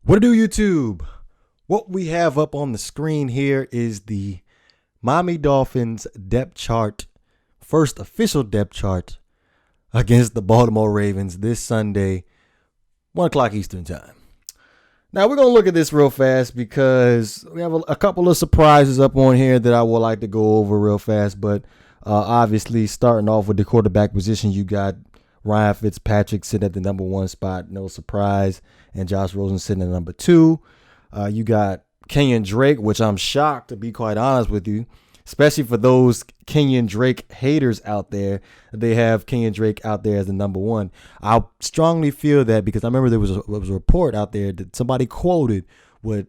What to do, YouTube? What we have up on the screen here is the Miami Dolphins depth chart, first official depth chart against the Baltimore Ravens this Sunday, 1 o'clock Eastern time. Now, we're going to look at this real fast because we have a couple of surprises up on here that I would like to go over real fast. But obviously, starting off with the quarterback position, you got Ryan Fitzpatrick sitting at the number 1 spot, no surprise, and Josh Rosen sitting at number 2. You got Kenyon Drake, which I'm shocked, to be quite honest with you, especially for those Kenyon Drake haters out there. They have Kenyon Drake out there as the number 1. I strongly feel that because I remember there was a report out there that somebody quoted what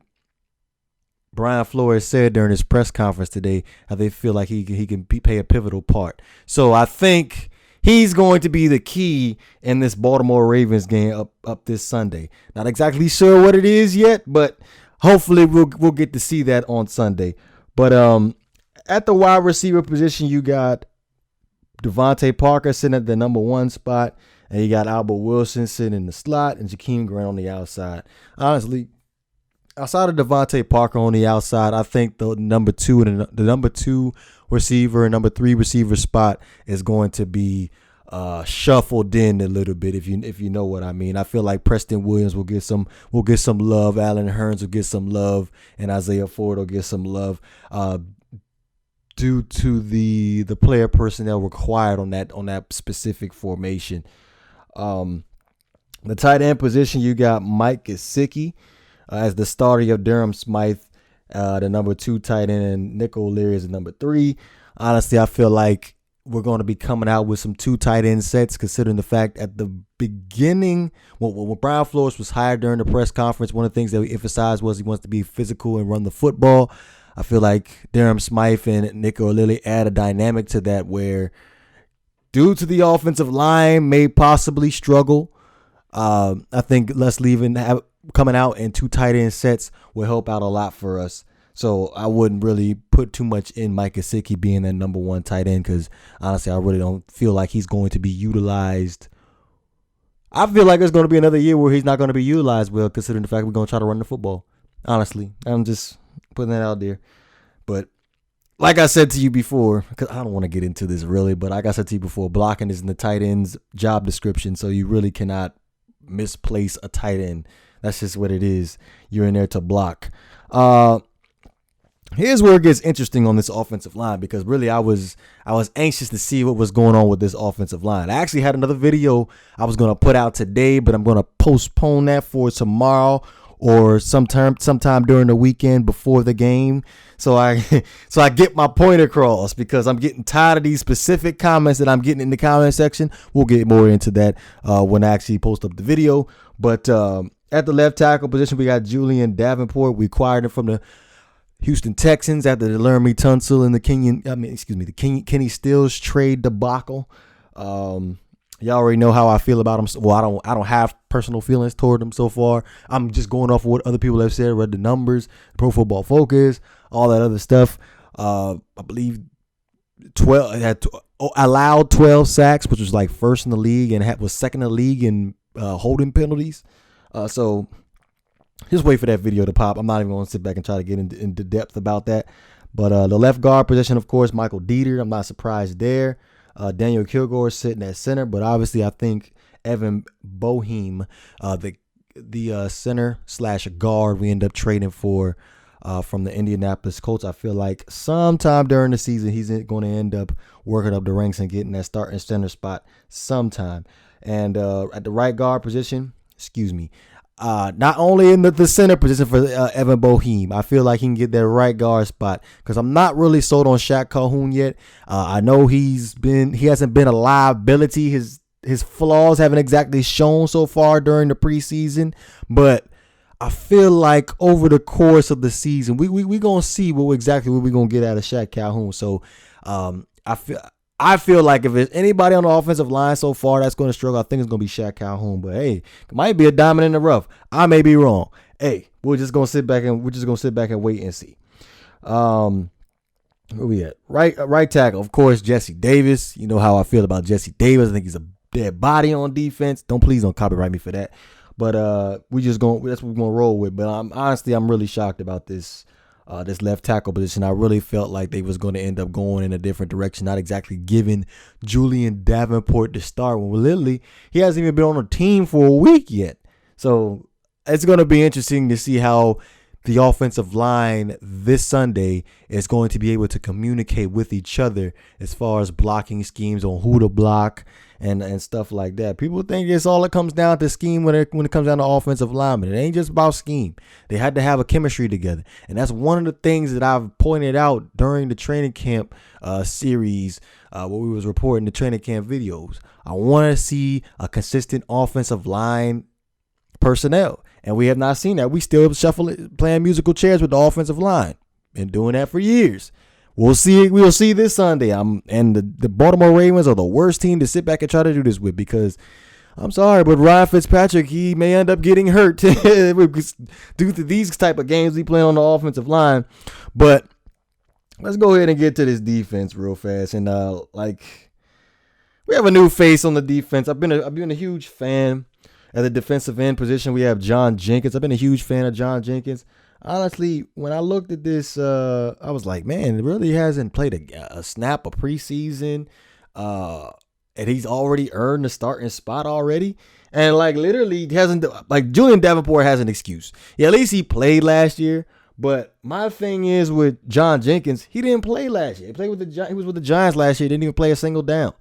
Brian Flores said during his press conference today, how they feel like he can play a pivotal part. So I think he's going to be the key in this Baltimore Ravens game up this Sunday. Not exactly sure what it is yet, but hopefully we'll get to see that on Sunday. But at the wide receiver position, you got Devontae Parker sitting at the number 1 spot, and you got Albert Wilson sitting in the slot and Jakeem Grant on the outside. Honestly, outside of Devontae Parker on the outside, I think the number 2 and the number 2 receiver and number 3 receiver spot is going to be shuffled in a little bit, if you know what I mean. I feel like Preston Williams will get some love, Allen Hurns will get some love, and Isaiah Ford will get some love due to the player personnel required on that specific formation. The tight end position, you got Mike Gesicki as the starter of Durham Smythe, the number 2 tight end, and Nick O'Leary is the number 3. Honestly, I feel like we're going to be coming out with some 2 tight end sets, considering the fact at the beginning, when Brian Flores was hired during the press conference, one of the things that he emphasized was he wants to be physical and run the football. I feel like Durham Smythe and Nick O'Leary add a dynamic to that where, due to the offensive line may possibly struggle, I think coming out in 2 tight end sets will help out a lot for us. So I wouldn't really put too much in Mike Gesicki being that number 1 tight end because, honestly, I really don't feel like he's going to be utilized. I feel like it's going to be another year where he's not going to be utilized well, considering the fact we're going to try to run the football. Honestly, I'm just putting that out there. But like I said to you before, because I don't want to get into this really, but like I said to you before, blocking is in the tight end's job description, so you really cannot misplace a tight end. That's just what it is. You're in there to block. Here's where it gets interesting on this offensive line, because really I was anxious to see what was going on with this offensive line. I actually had another video I was going to put out today, but I'm going to postpone that for tomorrow or sometime during the weekend before the game. So I get my point across, because I'm getting tired of these specific comments that I'm getting in the comment section. We'll get more into that when I actually post up the video. But at the left tackle position, we got Julian Davenport. We acquired him from the Houston Texans after the Laramie Tunsil and the Kenny Stills trade debacle. Y'all already know how I feel about him. Well, I don't have personal feelings toward him so far. I'm just going off of what other people have said, read the numbers, Pro Football Focus, all that other stuff. I believe 12 had allowed 12 sacks, which was like first in the league, and was second in the league in holding penalties. So just wait for that video to pop. I'm not even going to sit back and try to get into depth about that. But the left guard position, of course, Michael Dieter. I'm not surprised there. Daniel Kilgore sitting at center, but obviously I think Evan Boeheim, the center/guard we end up trading for from the Indianapolis Colts, I feel like sometime during the season he's going to end up working up the ranks and getting that starting center spot sometime. And at the right guard position, not only in the center position for Evan Boeheim, I feel like he can get that right guard spot, because I'm not really sold on Shaq Calhoun yet. I know he hasn't been a liability. His flaws haven't exactly shown so far during the preseason, but I feel like over the course of the season, we gonna see what we're gonna get out of Shaq Calhoun. So I feel like if there's anybody on the offensive line so far that's going to struggle, I think it's going to be Shaq Calhoun. But hey, it might be a diamond in the rough. I may be wrong. Hey, we're just going to sit back and wait and see. Where we at? Right tackle, of course, Jesse Davis. You know how I feel about Jesse Davis. I think he's a dead body on defense. Please don't copyright me for that. But that's what we're gonna roll with. But I'm really shocked about this left tackle position. I really felt like they was going to end up going in a different direction, not exactly giving Julian Davenport the start when literally he hasn't even been on a team for a week yet. So it's going to be interesting to see how the offensive line this Sunday is going to be able to communicate with each other as far as blocking schemes on who to block and stuff like that. People think it's all it comes down to scheme when it comes down to offensive linemen. It ain't just about scheme. They had to have a chemistry together. And that's one of the things that I've pointed out during the training camp series where we was reporting the training camp videos. I want to see a consistent offensive line personnel. And we have not seen that. We still playing musical chairs with the offensive line. Been doing that for years. We'll see this Sunday. And the Baltimore Ravens are the worst team to sit back and try to do this with, because I'm sorry, but Ryan Fitzpatrick, he may end up getting hurt due to these type of games we play on the offensive line. But let's go ahead and get to this defense real fast. And we have a new face on the defense. I've been a huge fan. At the defensive end position, we have John Jenkins. I've been a huge fan of John Jenkins. Honestly, when I looked at this, I was like, man, it really hasn't played a snap of preseason. And he's already earned the starting spot already. And literally hasn't, Julian Davenport has an excuse. Yeah, at least he played last year. But my thing is with John Jenkins, he didn't play last year. He was with the Giants last year. Didn't even play a single down.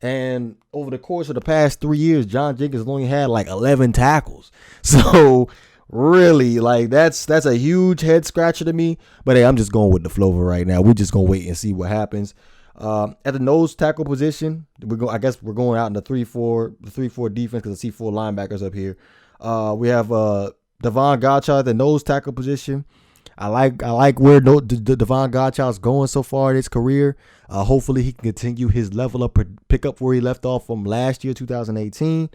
And over the course of the past 3 years, John Jenkins only had 11 tackles. So really, that's a huge head scratcher to me. But hey, I'm just going with the flow right now. We're just gonna wait and see what happens. At the nose tackle position, I guess we're going out in the 3-4 defense, because I see 4 linebackers up here. We have Devon Godchaux at the nose tackle position. I like where Devon Godchaux's going so far in his career. Hopefully he can continue his level up, pick up where he left off from last year, 2018.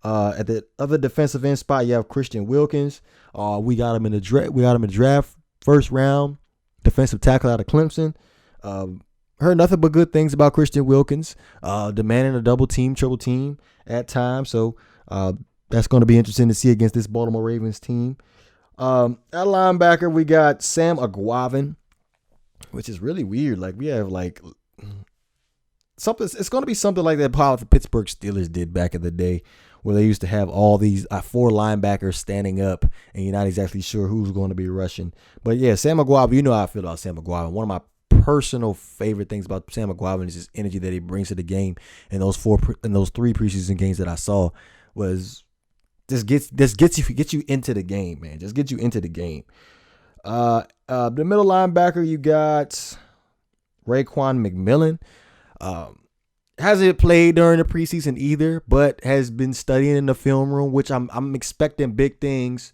At the other defensive end spot, you have Christian Wilkins. We got him in the draft, first round, defensive tackle out of Clemson. Heard nothing but good things about Christian Wilkins. Demanding a double team, triple team at times. So that's going to be interesting to see against this Baltimore Ravens team. At linebacker, we got Sam Aguavin, which is really weird. We have something. It's going to be something like that how the Pittsburgh Steelers did back in the day, where they used to have all these 4 linebackers standing up, and you're not exactly sure who's going to be rushing. But yeah, Sam Aguavin, you know how I feel about Sam Aguavin. One of my personal favorite things about Sam Aguavin is his energy that he brings to the game. And those 3 preseason games that I saw was. Just gets you into the game, man. Just get you into the game. The middle linebacker, you got Raekwon McMillan. Hasn't played during the preseason either, but has been studying in the film room, which I'm expecting big things.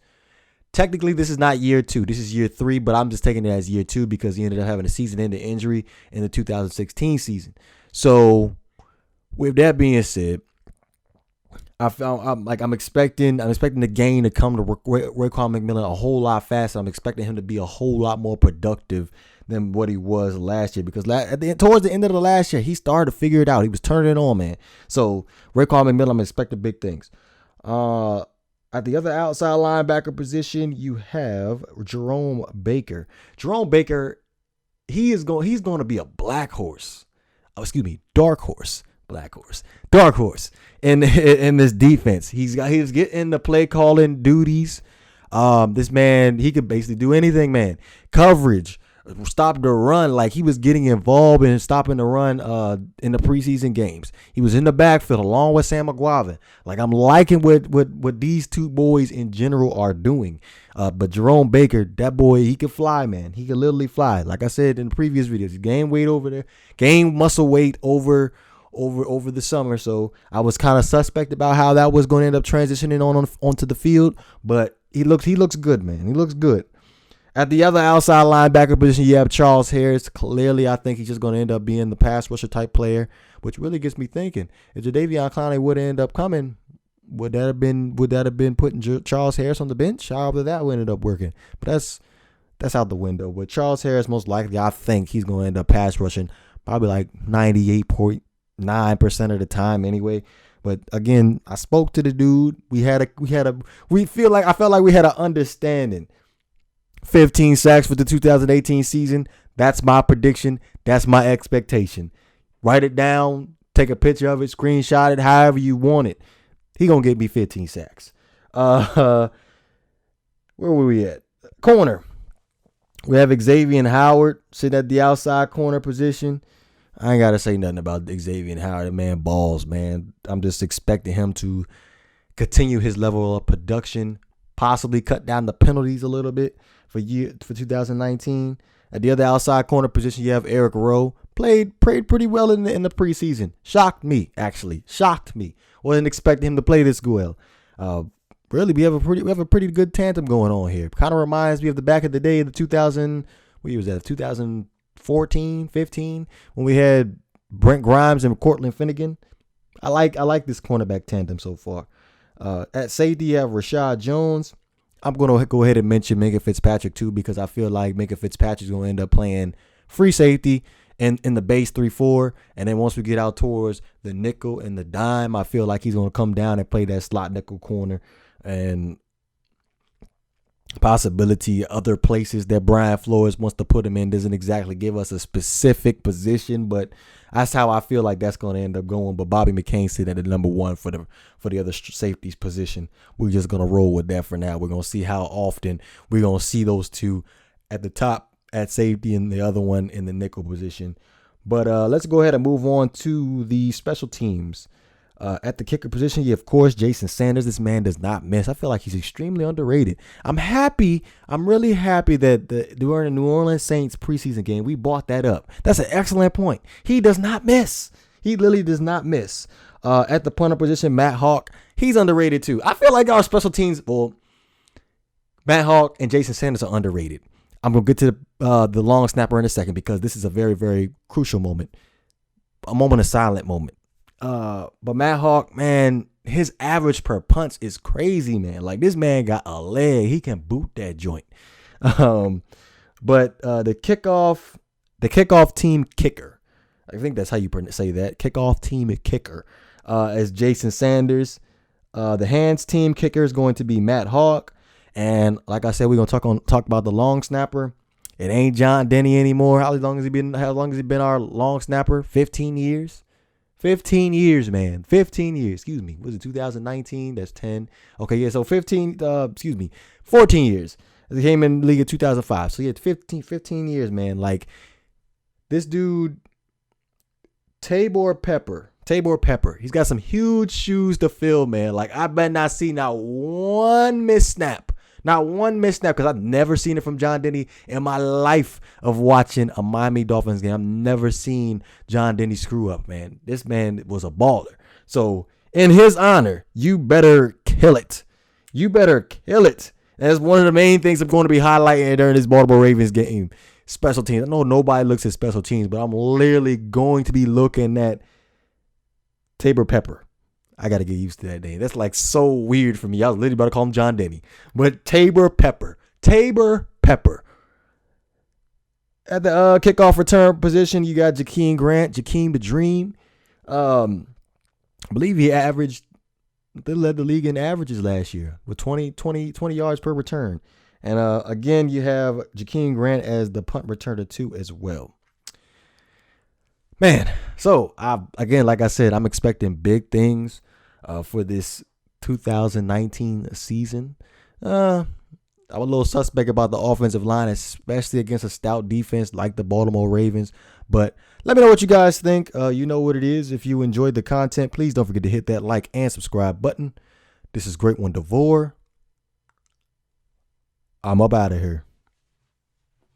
Technically, this is not year 2. This is year 3, but I'm just taking it as year 2 because he ended up having a season-ending injury in the 2016 season. So, with that being said, I'm expecting the gain to come to Raekwon McMillan a whole lot faster. I'm expecting him to be a whole lot more productive than what he was last year, because towards the end of the last year, he started to figure it out. He was turning it on, man. So Raekwon McMillan, I'm expecting big things. At the other outside linebacker position, you have Jerome Baker. Jerome Baker, he's going to be a dark horse. Dark horse in this defense. He's getting the play calling duties. This man, he could basically do anything, man. Coverage, stop the run. He was getting involved in stopping the run in the preseason games. He was in the backfield along with Sam Aguavin. I'm liking what these 2 boys in general are doing. But Jerome Baker, that boy, he can fly, man. He can literally fly. Like I said in the previous videos, gain muscle weight over the summer. So I was kind of suspect about how that was going to end up transitioning onto the field, but he looks good, man. He looks good. At the other outside linebacker position, you have Charles Harris. Clearly, I think he's just going to end up being the pass rusher type player, which really gets me thinking, if Jadeveon Clowney would end up coming, would that have been putting Charles Harris on the bench? However, that would end up working. But that's out the window. With Charles Harris, most likely, I think he's going to end up pass rushing probably 98.9% of the time anyway. But again, I spoke to the dude. I felt like we had an understanding. 15 sacks for the 2018 season. That's my prediction. That's my expectation. Write it down. Take a picture of it. Screenshot it. However you want it. He gonna get me 15 sacks. Where were we at? Corner. We have Xavier Howard sitting at the outside corner position. I ain't got to say nothing about Xavier Howard. The man balls, man. I'm just expecting him to continue his level of production, possibly cut down the penalties a little bit for 2019. At the other outside corner position, you have Eric Rowe. Played pretty well in the preseason. Shocked me. Wasn't expecting him to play this well. Really, we have a pretty good tandem going on here. Kind of reminds me of the back of the day of the 2014, 15, when we had Brent Grimes and Cortland Finnegan. I like this cornerback tandem so far. At safety, you have Rashad Jones. I'm going to go ahead and mention Minkah Fitzpatrick too, because I feel like Minkah Fitzpatrick is going to end up playing free safety in the base 3-4. And then once we get out towards the nickel and the dime, I feel like he's going to come down and play that slot nickel corner. And possibility other places that Brian Flores wants to put him in doesn't exactly give us a specific position, but that's how I feel like that's going to end up going. But Bobby McCain sitting at the number one for the other safeties position. We're just going to roll with that for now. We're going to see how often we're going to see those two at the top at safety and the other one in the nickel position. But let's go ahead and move on to the special teams. At the kicker position, you have, of course, Jason Sanders. This man does not miss. I feel like he's extremely underrated. I'm really happy that during the New Orleans Saints preseason game, we bought that up. That's an excellent point. He does not miss. He literally does not miss. At the punter position, Matt Hawk, he's underrated too. I feel like our special teams, Matt Hawk and Jason Sanders are underrated. I'm going to get to the long snapper in a second, because this is a very, very crucial moment. A moment of silent moment. But Matt Hawk, man, his average per punch is crazy, man. Like, this man got a leg. He can boot that joint. But the kickoff team kicker, I think that's how you say that. Kickoff team kicker, is Jason Sanders. The hands team kicker is going to be Matt Hawk. And like I said, we're going to talk about the long snapper. It ain't John Denny anymore. How long has he been our long snapper? 15 years. 15 years, man. 15 years. Excuse me. Was it 2019? That's 10. Okay, yeah. So 14 years. He came in the league in 2005. So he had 15 years, man. Like, this dude, Tabor Pepper. He's got some huge shoes to fill, man. Like, I better not see not one miss snap. Because I've never seen it from John Denny in my life of watching a Miami Dolphins game. I've never seen John Denny screw up, man. This man was a baller. So, in his honor, you better kill it. That's one of the main things I'm going to be highlighting during this Baltimore Ravens game. Special teams. I know nobody looks at special teams, but I'm literally going to be looking at Tabor Pepper. I got to get used to that name. That's like so weird for me. I was literally about to call him John Denny. But Tabor Pepper. At the kickoff return position, you got Jakeem Grant, Jakeem the Dream. I believe he led the league in averages last year with 20 yards per return. And again, you have Jakeem Grant as the punt returner too as well. Man, so like I said, I'm expecting big things for this 2019 season. I'm a little suspect about the offensive line, especially against a stout defense like the Baltimore Ravens. But let me know what you guys think. You know what it is. If you enjoyed the content, please don't forget to hit that like and subscribe button. This is GreatOne DeVore. I'm up out of here.